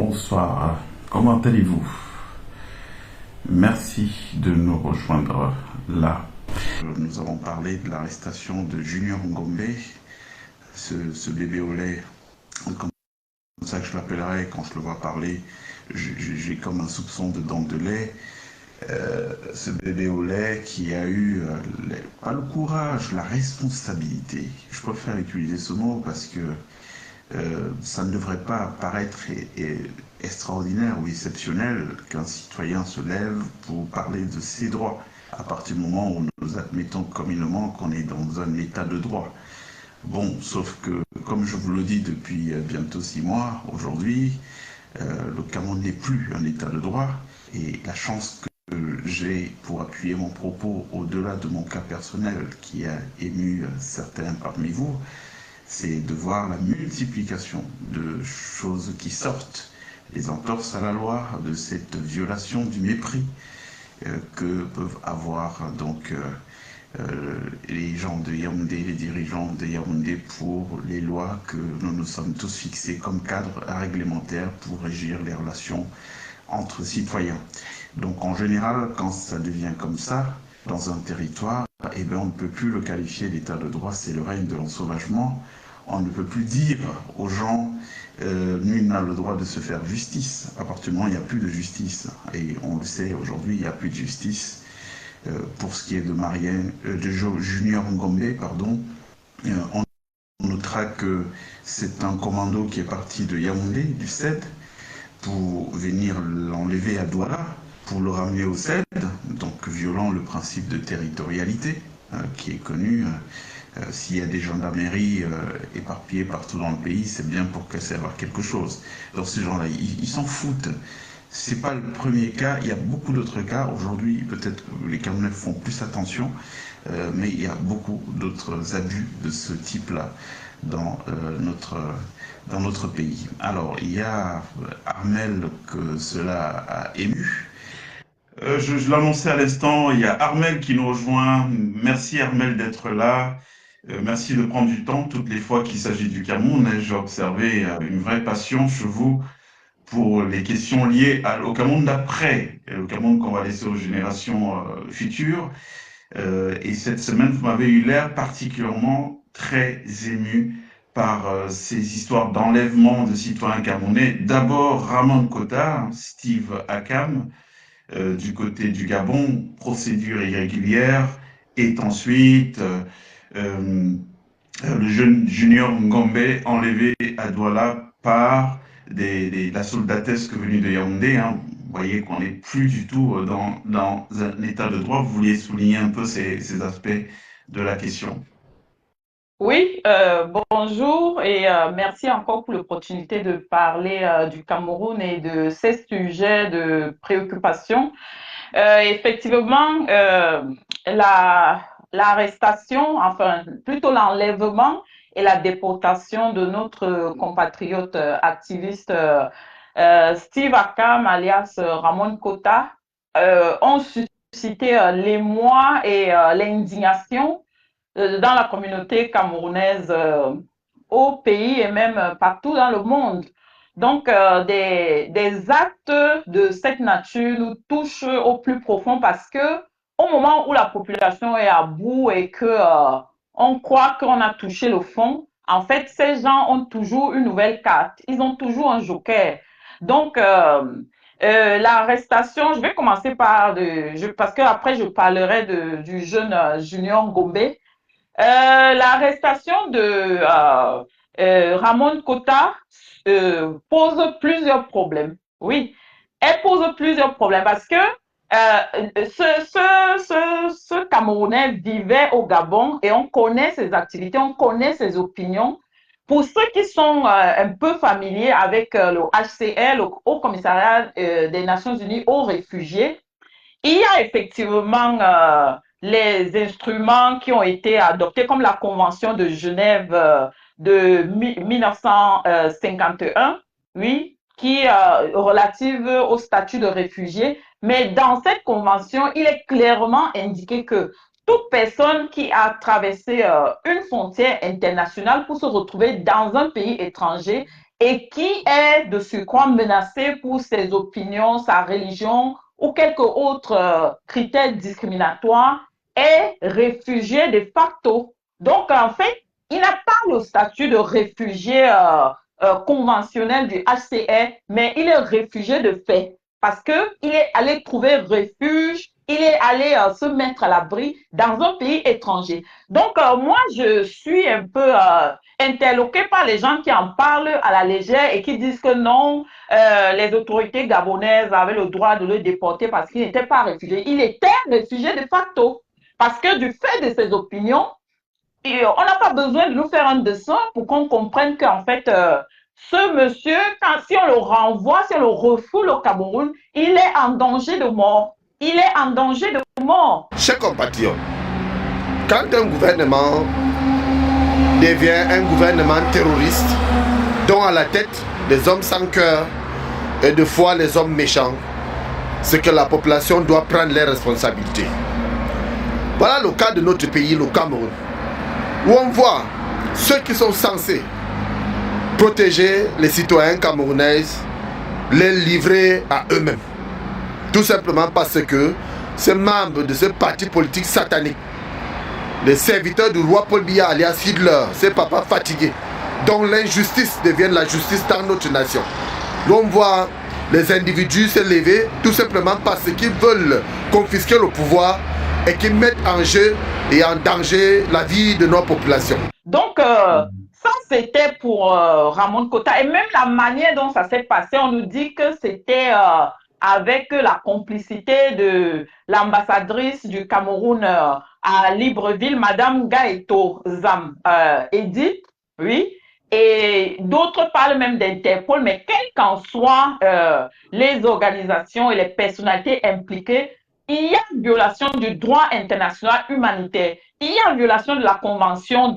Bonsoir, comment allez-vous? Merci de nous rejoindre là. Nous avons parlé de l'arrestation de Junior Ngombe, ce bébé au lait, comme ça que je l'appellerai quand je le vois parler, j'ai comme un soupçon de dent de lait. Ce bébé au lait qui a eu, pas le courage, la responsabilité, je préfère utiliser ce mot parce que ça ne devrait pas paraître extraordinaire ou exceptionnel qu'un citoyen se lève pour parler de ses droits, à partir du moment où nous admettons communément qu'on est dans un état de droit. Bon, sauf que, comme je vous le dis depuis bientôt 6 mois, aujourd'hui, le Cameroun n'est plus un état de droit, et la chance que j'ai pour appuyer mon propos au-delà de mon cas personnel qui a ému certains parmi vous, c'est de voir la multiplication de choses qui sortent, les entorses à la loi, de cette violation du mépris que peuvent avoir donc les gens de Yaoundé, les dirigeants de Yaoundé pour les lois que nous nous sommes tous fixés comme cadre réglementaire pour régir les relations entre citoyens. Donc en général, quand ça devient comme ça, dans un territoire, eh bien, on ne peut plus le qualifier d'état de droit, c'est le règne de l'ensauvagement. On ne peut plus dire aux gens, nul n'a le droit de se faire justice. À partir du moment où il n'y a plus de justice, et on le sait aujourd'hui, il n'y a plus de justice. Pour ce qui est de Junior Ngombe, pardon, on notera que c'est un commando qui est parti de Yaoundé, du CED, pour venir l'enlever à Douala, pour le ramener au CED, donc violant le principe de territorialité qui est connu. S'il y a des gendarmeries éparpillées partout dans le pays, c'est bien pour qu'elles servent à quelque chose. Donc ces gens-là, ils s'en foutent. C'est pas le premier cas, il y a beaucoup d'autres cas. Aujourd'hui, peut-être que les Camerounais font plus attention, mais il y a beaucoup d'autres abus de ce type-là dans notre pays. Alors, il y a Armel que cela a ému. Je l'annonçais à l'instant, il y a Armel qui nous rejoint. Merci Armel d'être là. Merci de prendre du temps toutes les fois qu'il s'agit du Cameroun. J'ai observé une vraie passion chez vous pour les questions liées au Cameroun d'après, le Cameroun qu'on va laisser aux générations futures. Et cette semaine, vous m'avez eu l'air particulièrement très ému par ces histoires d'enlèvement de citoyens camerounais. D'abord, Ramon Kota, Steve Akam, du côté du Gabon, procédure irrégulière, et ensuite le jeune Junior Ngombe enlevé à Douala par la soldatesque venue de Yaoundé. Hein. Vous voyez qu'on n'est plus du tout dans un état de droit. Vous vouliez souligner un peu ces aspects de la question. Oui, bonjour et merci encore pour l'opportunité de parler du Cameroun et de ces sujets de préoccupation. Effectivement, l'arrestation, enfin plutôt l'enlèvement et la déportation de notre compatriote activiste Steve Akam, alias Ramon Kota, ont suscité l'émoi et l'indignation dans la communauté camerounaise, au pays et même partout dans le monde. Donc, des actes de cette nature nous touchent au plus profond parce que au moment où la population est à bout et que on croit qu'on a touché le fond, en fait, ces gens ont toujours une nouvelle carte. Ils ont toujours un joker. Donc, l'arrestation, je vais commencer par parce que après je parlerai du jeune Junior Gombe. L'arrestation de Ramon Kota pose plusieurs problèmes. Oui, elle pose plusieurs problèmes parce que ce Camerounais vivait au Gabon et on connaît ses activités, on connaît ses opinions. Pour ceux qui sont un peu familiers avec le HCR, le Haut Commissariat des Nations Unies aux réfugiés, il y a effectivement les instruments qui ont été adoptés, comme la Convention de Genève de 1951, oui, qui est relative au statut de réfugié. Mais dans cette convention, il est clairement indiqué que toute personne qui a traversé une frontière internationale pour se retrouver dans un pays étranger et qui est de surcroît menacé pour ses opinions, sa religion ou quelques autres critères discriminatoires est réfugié de facto. Donc, en fait, il n'a pas le statut de réfugié conventionnel du HCR, mais il est réfugié de fait parce qu'il est allé trouver refuge, il est allé se mettre à l'abri dans un pays étranger. Donc, moi, je suis un peu interloquée par les gens qui en parlent à la légère et qui disent que non, les autorités gabonaises avaient le droit de le déporter parce qu'il n'était pas réfugié. Il était réfugié de facto. Parce que du fait de ses opinions, on n'a pas besoin de nous faire un dessin pour qu'on comprenne qu'en fait, ce monsieur, si on le renvoie, si on le refoule au Cameroun, il est en danger de mort. Il est en danger de mort. Chers compatriotes, quand un gouvernement devient un gouvernement terroriste, dont à la tête des hommes sans cœur et de foi les hommes méchants, c'est que la population doit prendre les responsabilités. Voilà le cas de notre pays, le Cameroun, où on voit ceux qui sont censés protéger les citoyens camerounais, les livrer à eux-mêmes. Tout simplement parce que ces membres de ce parti politique satanique, les serviteurs du roi Paul Biya alias Hitler, ces papas fatigués, dont l'injustice devient la justice dans notre nation. L'on voit les individus se lever tout simplement parce qu'ils veulent confisquer le pouvoir et qui mettent en jeu et en danger la vie de nos populations. Donc, ça c'était pour Ramon Kota. Et même la manière dont ça s'est passé, on nous dit que c'était avec la complicité de l'ambassadrice du Cameroun à Libreville, Madame Gaëto Zam Edith, oui. Et d'autres parlent même d'Interpol, mais quelles qu'en soient les organisations et les personnalités impliquées, il y a une violation du droit international humanitaire. Il y a une violation de la convention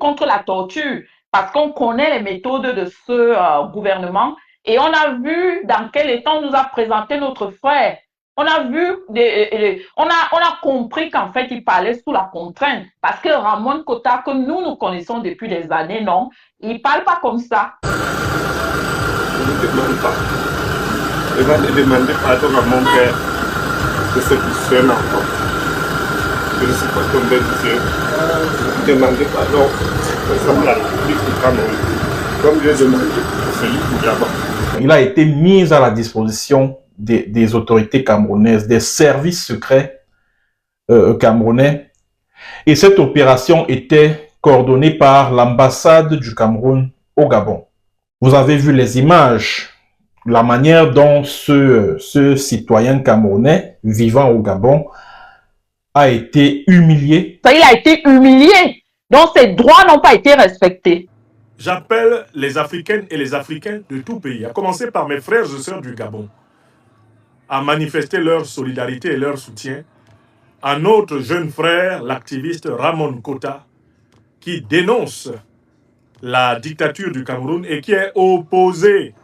contre la torture, parce qu'on connaît les méthodes de ce gouvernement et on a vu dans quel état on nous a présenté notre frère. On a vu, on a compris qu'en fait, il parlait sous la contrainte. Parce que Ramon Kota, que nous connaissons depuis des années, non, il ne parle pas comme ça. Je ne demande pas. Je vais demander pardon à mon père de ce qui seul enfant. Je ne suis pas tombé du ciel. Je demandais pardon à la République du Cameroun. Comme je demandé pour celui du Gabon. Il a été mis à la disposition des autorités camerounaises, des services secrets camerounais. Et cette opération était coordonnée par l'ambassade du Cameroun au Gabon. Vous avez vu les images, la manière dont ce citoyen camerounais vivant au Gabon a été humilié. Il a été humilié, donc ses droits n'ont pas été respectés. J'appelle les Africaines et les Africains de tout pays, à commencer par mes frères et sœurs du Gabon, à manifester leur solidarité et leur soutien à notre jeune frère, l'activiste Ramon Kota, qui dénonce la dictature du Cameroun et qui est opposé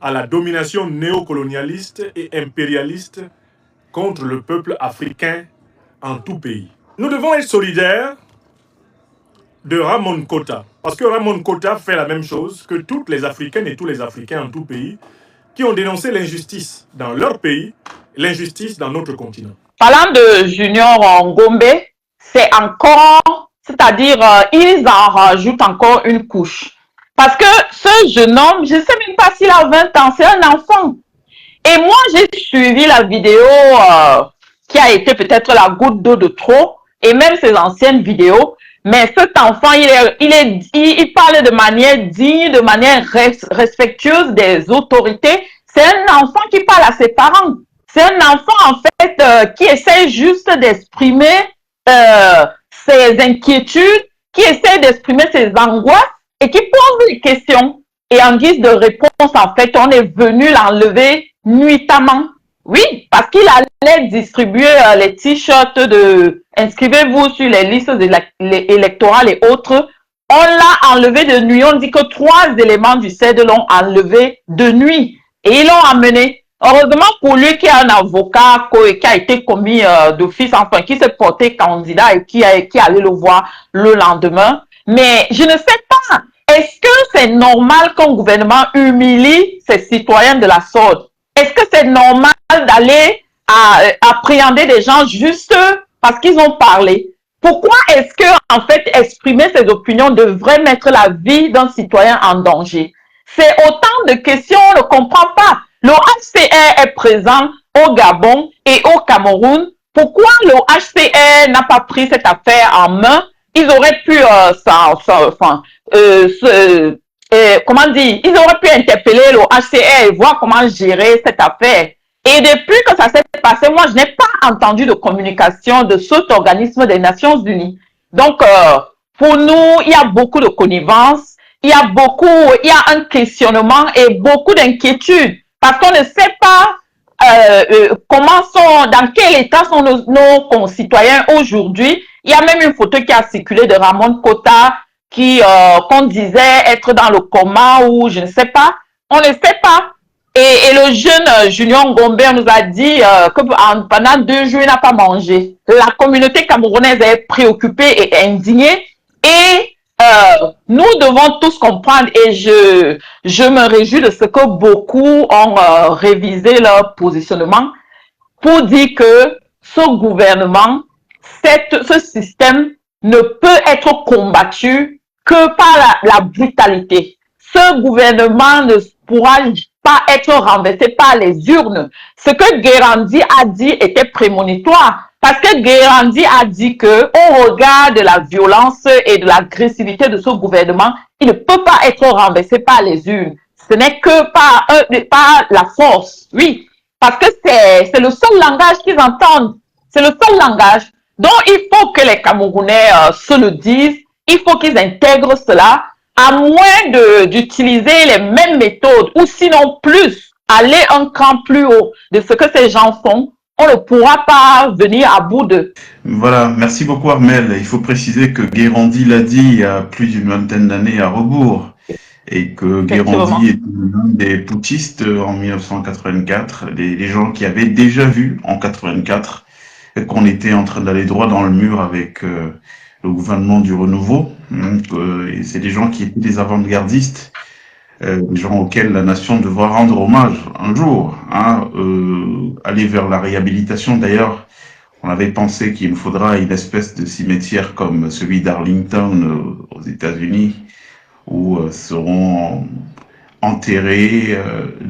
à la domination néocolonialiste et impérialiste contre le peuple africain en tout pays. Nous devons être solidaires de Ramon Kota, parce que Ramon Kota fait la même chose que toutes les Africaines et tous les Africains en tout pays qui ont dénoncé l'injustice dans leur pays, l'injustice dans notre continent. Parlant de Junior Ngombe, c'est encore, c'est-à-dire ils en rajoutent encore une couche. Parce que ce jeune homme, je ne sais même pas s'il a 20 ans, c'est un enfant. Et moi, j'ai suivi la vidéo qui a été peut-être la goutte d'eau de trop, et même ses anciennes vidéos. Mais cet enfant, il parle de manière digne, de manière respectueuse des autorités. C'est un enfant qui parle à ses parents. C'est un enfant, en fait, qui essaie juste d'exprimer ses inquiétudes, qui essaie d'exprimer ses angoisses et qui pose des questions. Et en guise de réponse, en fait, on est venu l'enlever nuitamment. Oui, parce qu'il allait distribuer les t-shirts de « Inscrivez-vous sur les listes électorales et autres ». On l'a enlevé de nuit. On dit que 3 éléments du CED l'ont enlevé de nuit. Et ils l'ont amené. Heureusement pour lui qui a un avocat qui a été commis d'office, enfin qui s'est porté candidat et qui allait le voir le lendemain. Mais je ne sais pas, est-ce que c'est normal qu'un gouvernement humilie ses citoyens de la sorte? Est-ce que c'est normal d'aller appréhender des gens juste parce qu'ils ont parlé? Pourquoi est-ce que, en fait, exprimer ses opinions devrait mettre la vie d'un citoyen en danger? C'est autant de questions, on ne comprend pas. Le HCR est présent au Gabon et au Cameroun. Pourquoi le HCR n'a pas pris cette affaire en main? Ils auraient pu, comment dire, ils auraient pu interpeller le HCR et voir comment gérer cette affaire. Et depuis que ça s'est passé, moi, je n'ai pas entendu de communication de cet organisme des Nations Unies. Donc, pour nous, il y a beaucoup de connivence, il y a un questionnement et beaucoup d'inquiétude parce qu'on ne sait pas dans quel état sont nos concitoyens aujourd'hui. Il y a même une photo qui a circulé de Ramon Kota qu'on disait être dans le coma ou je ne sais pas. On ne sait pas. Et le jeune Julien Ngombe nous a dit que pendant 2 jours, il n'a pas mangé. La communauté camerounaise est préoccupée et indignée. Et nous devons tous comprendre, et je me réjouis de ce que beaucoup ont révisé leur positionnement pour dire que ce gouvernement, ce système ne peut être combattu que par la brutalité. Ce gouvernement ne pourra pas être renversé par les urnes. Ce que Guérandi a dit était prémonitoire. Parce que Guérandi a dit que, au regard de la violence et de l'agressivité de ce gouvernement, il ne peut pas être renversé par les urnes. Ce n'est que par la force. Oui. Parce que c'est le seul langage qu'ils entendent. C'est le seul langage. Donc, il faut que les Camerounais se le disent. Il faut qu'ils intègrent cela, à moins d'utiliser les mêmes méthodes, ou sinon plus, aller un cran plus haut de ce que ces gens font. On ne pourra pas venir à bout de... Voilà, merci beaucoup Armel. Il faut préciser que Guérandi l'a dit il y a plus d'une vingtaine d'années à rebours, et que Guérandi est l'un des putschistes en 1984, les gens qui avaient déjà vu en 84 qu'on était en train d'aller droit dans le mur avec le gouvernement du renouveau. Et c'est des gens qui étaient des avant-gardistes, des gens auxquels la nation devra rendre hommage un jour, aller vers la réhabilitation. D'ailleurs, on avait pensé qu'il nous faudra une espèce de cimetière comme celui d'Arlington aux États-Unis, où seront enterrés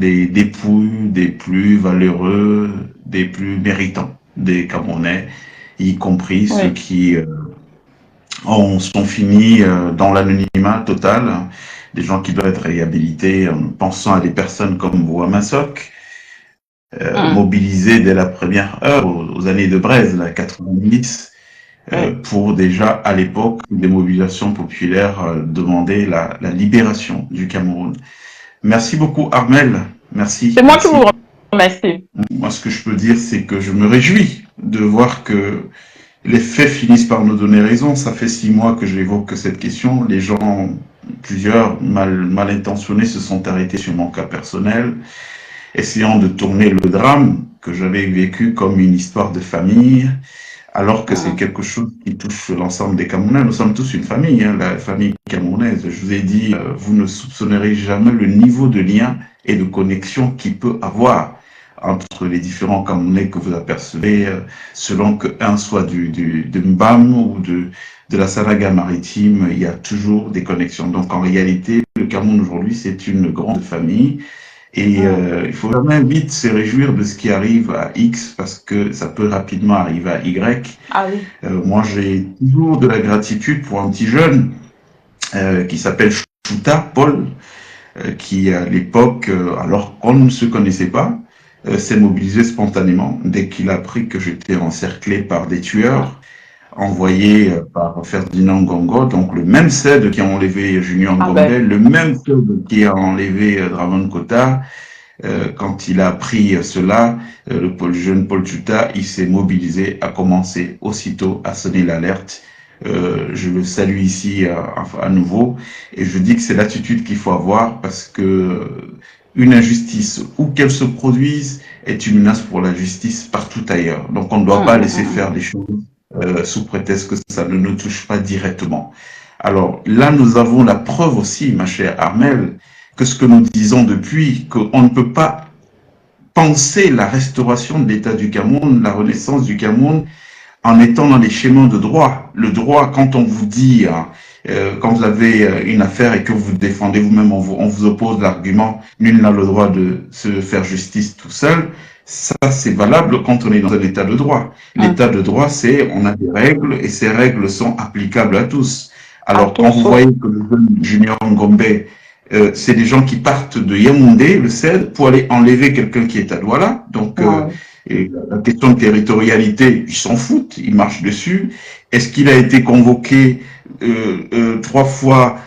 les dépouilles des plus valeureux, des plus méritants des Camerounais, y compris ceux qui sont finis dans l'anonymat total, des gens qui doivent être réhabilités, en pensant à des personnes comme Bouama Sok, mobilisées dès la première heure, aux années de Braise, la 90, pour déjà, à l'époque, des mobilisations populaires demander la libération du Cameroun. Merci beaucoup, Armel. Merci. C'est moi qui vous remercie. Moi, ce que je peux dire, c'est que je me réjouis de voir que les faits finissent par nous donner raison. Ça fait 6 mois que j'évoque cette question. Les gens, plusieurs mal intentionnés, se sont arrêtés sur mon cas personnel, essayant de tourner le drame que j'avais vécu comme une histoire de famille, alors que c'est quelque chose qui touche l'ensemble des Camerounais. Nous sommes tous une famille, la famille camerounaise. Je vous ai dit, vous ne soupçonnerez jamais le niveau de lien et de connexion qu'il peut avoir entre les différents Camerounais que vous apercevez, selon qu'un soit de Mbam ou de la Sanaga maritime, il y a toujours des connexions. Donc en réalité, le Cameroun aujourd'hui, c'est une grande famille. Et il faut vraiment vite se réjouir de ce qui arrive à X, parce que ça peut rapidement arriver à Y. Moi, j'ai toujours de la gratitude pour un petit jeune qui s'appelle Chouta, Paul, qui à l'époque, alors qu'on ne se connaissait pas, s'est mobilisé spontanément dès qu'il a appris que j'étais encerclé par des tueurs envoyés par Ferdinand Ngongo, donc le même CED qui a enlevé Junior Ngombe, le même CED qui a enlevé Ramon Kota. Quand il a appris cela, le jeune Paul Chouta, il s'est mobilisé, a commencé aussitôt à sonner l'alerte. Je le salue ici à nouveau, et je dis que c'est l'attitude qu'il faut avoir, parce que une injustice, où qu'elle se produise, est une menace pour la justice partout ailleurs. Donc on ne doit pas laisser faire des choses sous prétexte que ça ne nous touche pas directement. Alors là, nous avons la preuve aussi, ma chère Armelle, que ce que nous disons depuis, qu'on ne peut pas penser la restauration de l'État du Cameroun, la renaissance du Cameroun, en étant dans les schémas de droit. Le droit, quand on vous dit, quand vous avez une affaire et que vous défendez vous-même, on vous oppose l'argument, nul n'a le droit de se faire justice tout seul, ça c'est valable quand on est dans un état de droit. L'état de droit, c'est, on a des règles et ces règles sont applicables à tous. Alors quand vous voyez que le jeune Junior Ngombe, c'est des gens qui partent de Yaoundé, le CED, pour aller enlever quelqu'un qui est à Douala. Donc, et la question de territorialité, ils s'en foutent, ils marchent dessus. Est-ce qu'il a été convoqué 3 fois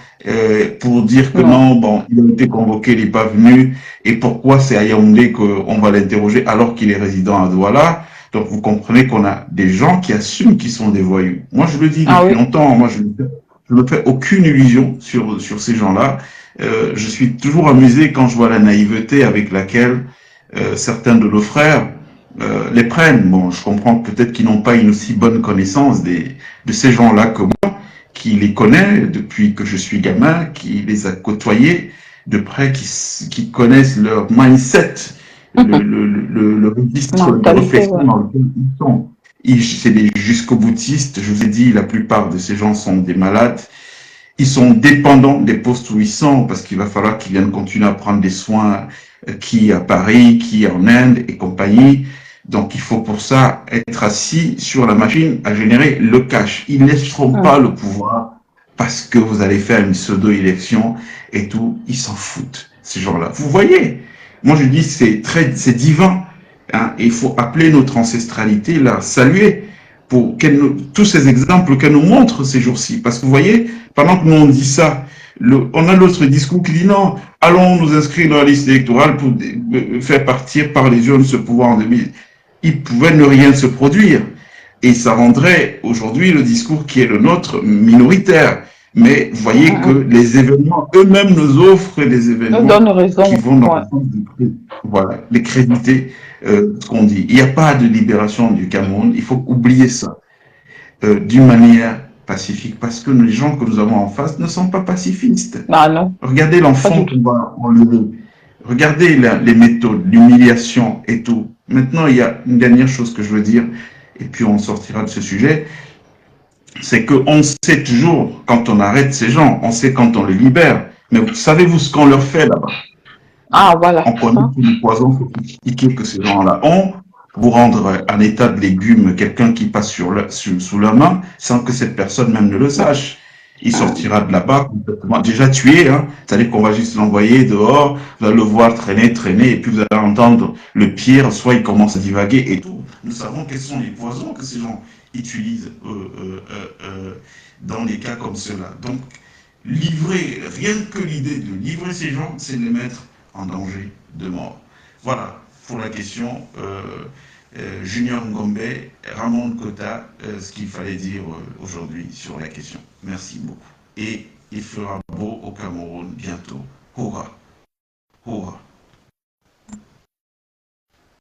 pour dire que non, bon, il a été convoqué, il n'est pas venu, et pourquoi c'est à Yaoundé qu'on va l'interroger alors qu'il est résident à Douala? Donc, vous comprenez qu'on a des gens qui assument qu'ils sont des voyous. Moi, je le dis depuis longtemps, moi, je ne me fais aucune illusion sur ces gens-là. Je suis toujours amusé quand je vois la naïveté avec laquelle certains de nos frères les prennent. Bon, je comprends peut-être qu'ils n'ont pas une aussi bonne connaissance de ces gens-là que moi, qui les connais depuis que je suis gamin, qui les a côtoyés de près, qui connaissent leur mindset, le registre de réflexion dans lequel ils sont. C'est des jusqu'au-boutistes. Je vous ai dit, la plupart de ces gens sont des malades. Ils sont dépendants des postes où ils sont parce qu'il va falloir qu'ils viennent continuer à prendre des soins qui à Paris, qui en Inde et compagnie. Donc, il faut pour ça être assis sur la machine à générer le cash. Ils ne laisseront pas le pouvoir parce que vous allez faire une pseudo-élection et tout. Ils s'en foutent, ces gens-là. Vous voyez, moi je dis c'est divin. Hein, et il faut appeler notre ancestralité, la saluer pour tous ces exemples qu'elle nous montre ces jours-ci. Parce que vous voyez, pendant que nous on dit ça, on a l'autre discours qui dit non, allons nous inscrire dans la liste électorale pour faire partir par les jeunes ce pouvoir en 2000. Il pouvait ne rien se produire. Et ça rendrait aujourd'hui le discours qui est le nôtre minoritaire. Mais vous voyez que les événements eux-mêmes nous offrent des événements qui vont dans le sens voilà, les créditer ce qu'on dit. Il n'y a pas de libération du Cameroun. Il faut oublier ça d'une manière pacifique parce que les gens que nous avons en face ne sont pas pacifistes. Non. Regardez l'enfant qu'on va enlever. Regardez les méthodes, l'humiliation et tout. Maintenant, il y a une dernière chose que je veux dire, et puis on sortira de ce sujet, c'est qu'on sait toujours quand on arrête ces gens, on sait quand on les libère. Mais savez-vous ce qu'on leur fait là-bas? Voilà. On connaît tous les poisons sophistiqués que ces gens-là ont pour rendre en état de légumes quelqu'un qui passe sous la main sans que cette personne même ne le sache. Il sortira de là-bas complètement déjà tué, hein. C'est-à-dire qu'on va juste l'envoyer dehors, vous allez le voir traîner, et puis vous allez entendre le pire, soit il commence à divaguer et tout. Nous savons quels sont les poisons que ces gens utilisent dans des cas comme cela. Donc, rien que l'idée de livrer ces gens, c'est de les mettre en danger de mort. Voilà pour la question. Junior Ngombe, Ramon Kota, ce qu'il fallait dire aujourd'hui sur la question. Merci beaucoup. Et il fera beau au Cameroun bientôt. Hurrah! Hurrah!